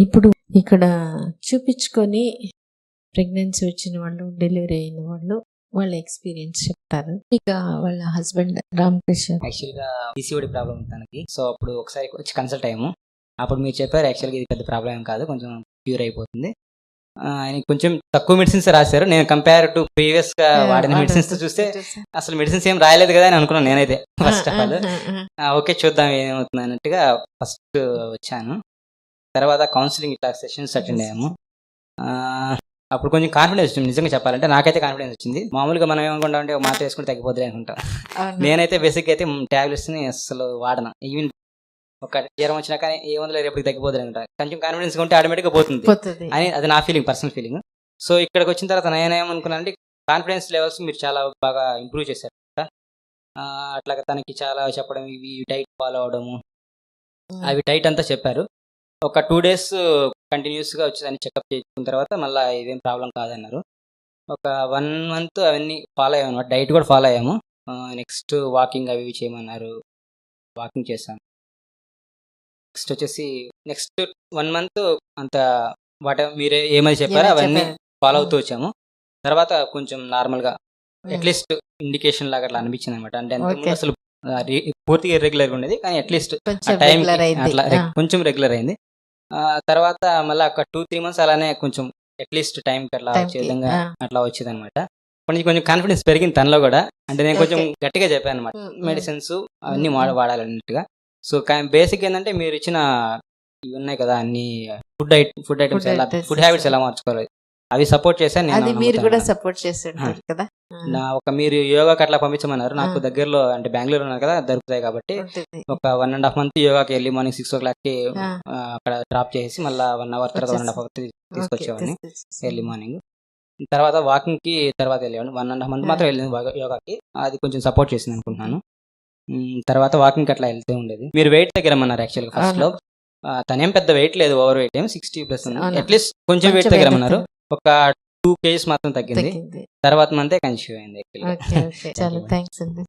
ఇప్పుడు ఇక్కడ చూపించుకొని ప్రెగ్నెన్సీ వచ్చిన వాళ్ళు, డెలివరీ అయిన వాళ్ళు వాళ్ళ ఎక్స్పీరియన్స్ చెప్తారు. ఇక వాళ్ళ హస్బెండ్ రామకృష్ణ యాక్చువల్గా పీసీఓడి ప్రాబ్లం తనకి. సో అప్పుడు ఒకసారి వచ్చి కన్సల్ట్ అయ్యాము. అప్పుడు మీరు చెప్పారు యాక్చువల్గా ఇది పెద్ద ప్రాబ్లం ఏం కాదు, కొంచెం క్యూర్ అయిపోతుంది. ఆయన కొంచెం తక్కువ మెడిసిన్స్ రాశారు. నేను కంపేర్ టు ప్రీవియస్ గా వాడిన మెడిసిన్స్ చూస్తే అసలు మెడిసిన్స్ ఏం రాయలేదు కదా అని అనుకున్నాను నేనైతే ఫస్ట్ ఆఫ్ ఆల్. ఓకే చూద్దాం ఏమవుతుంది అన్నట్టుగా ఫస్ట్ వచ్చాను. తర్వాత కౌన్సిలింగ్ ఇట్లా సెషన్స్ అటెండ్ అయ్యాము. అప్పుడు కొంచెం కాన్ఫిడెన్స్ వచ్చింది. నిజంగా చెప్పాలంటే నాకైతే కాన్ఫిడెన్స్ వచ్చింది. మామూలుగా మనం ఏమనుకుంటాం అంటే మాత్రం వేసుకుంటే తగ్గిపోతుంది అనుకుంటాం. నేనైతే బేసిక్ అయితే టాబ్లెట్స్ ని అసలు వాడను. ఈవెన్ ఒక జ్వరం వచ్చినా కానీ ఏముందో రేపటికి తగ్గిపోతుంది అనుకుంటా. కొంచెం కాన్ఫిడెన్స్ ఉంటే ఆటోమేటిక్గా పోతుంది అని అది నా ఫీలింగ్, పర్సనల్ ఫీలింగ్. సో ఇక్కడికి వచ్చిన తర్వాత నేనేమనుకున్నానంటే కాన్ఫిడెన్స్ లెవెల్స్ మీరు చాలా బాగా ఇంప్రూవ్ చేశారు. అట్లాగా తనకి చాలా చెప్పడం, ఇవి డైట్ ఫాలో అవడము, అవి డైట్ అంతా చెప్పారు. ఒక 2 days కంటిన్యూస్గా వచ్చేదాన్ని చెకప్ చేసుకున్న తర్వాత మళ్ళీ ఇదేం ప్రాబ్లం కాదన్నారు. ఒక 1 month అవన్నీ ఫాలో అయ్యాము అనమాట. డైట్ కూడా ఫాలో అయ్యాము. నెక్స్ట్ వాకింగ్ అవి చేయమన్నారు, వాకింగ్ చేశాను. నెక్స్ట్ వచ్చేసి నెక్స్ట్ 1 month అంత మీరే ఏమైనా చెప్పారో అవన్నీ ఫాలో అవుతూ వచ్చాము. తర్వాత కొంచెం నార్మల్గా అట్లీస్ట్ ఇండికేషన్ లాగా అట్లా అనిపించింది అనమాట. అంటే అంతకుముందు అసలు పూర్తిగా ఇర్రెగ్యులర్గా ఉండేది, కానీ అట్లీస్ట్ టైం అట్లా కొంచెం రెగ్యులర్ అయింది. తర్వాత మళ్ళీ ఒక 2-3 months అలానే కొంచెం అట్లీస్ట్ టైంకి అట్లా వచ్చే విధంగా అట్లా వచ్చేది అనమాట. కొంచెం కాన్ఫిడెన్స్ పెరిగింది తనలో కూడా. అంటే నేను కొంచెం గట్టిగా చెప్పాను అనమాట, మెడిసిన్స్ అవన్నీ వాడాలన్నట్టుగా. సో బేసిక్ ఏంటంటే మీరు ఇచ్చిన ఇవి ఉన్నాయి కదా అన్ని ఫుడ్ ఐటమ్స్ ఎలా, ఫుడ్ హ్యాబిట్స్ ఎలా మార్చుకోవాలి అవి సపోర్ట్ చేశాను నేను. మీరు కూడా సపోర్ట్ చేశారు కదా. మీరు యోగాకి అట్లా పంపించమన్నారు. నాకు దగ్గరలో అంటే బెంగళూరు ఉన్నారు కదా, దొరుకుతాయి కాబట్టి ఒక 1.5 month యోగాకి వెళ్ళి మార్నింగ్ 6 o'clock అక్కడ డ్రాప్ చేసి మళ్ళీ 1 hour తర్వాత 1.5 hour తీసుకొచ్చేవాడిని ఎర్లీ మార్నింగ్. తర్వాత వాకింగ్ కి తర్వాత వెళ్ళేవాడిని. 1.5 month మాత్రం వెళ్ళింది యోగాకి. అది కొంచెం సపోర్ట్ చేసింది అనుకుంటున్నాను. తర్వాత వాకింగ్ అట్లా వెళ్తూ ఉండేది. మీరు వెయిట్ తగ్గరమన్నారు యాక్చువల్గా ఫస్ట్ లో. తనేం పెద్ద వెయిట్ లేదు, ఓవర్ వెయిట్ ఏం 60+ అట్లీస్ట్ కొంచెం వెయిట్ తగ్గరమన్నారు. ఒక 2 kgs మాత్రం తగ్గింది. తర్వాత మంతే కన్సీవ్ అయింది. చాలా థ్యాంక్స్ అండి.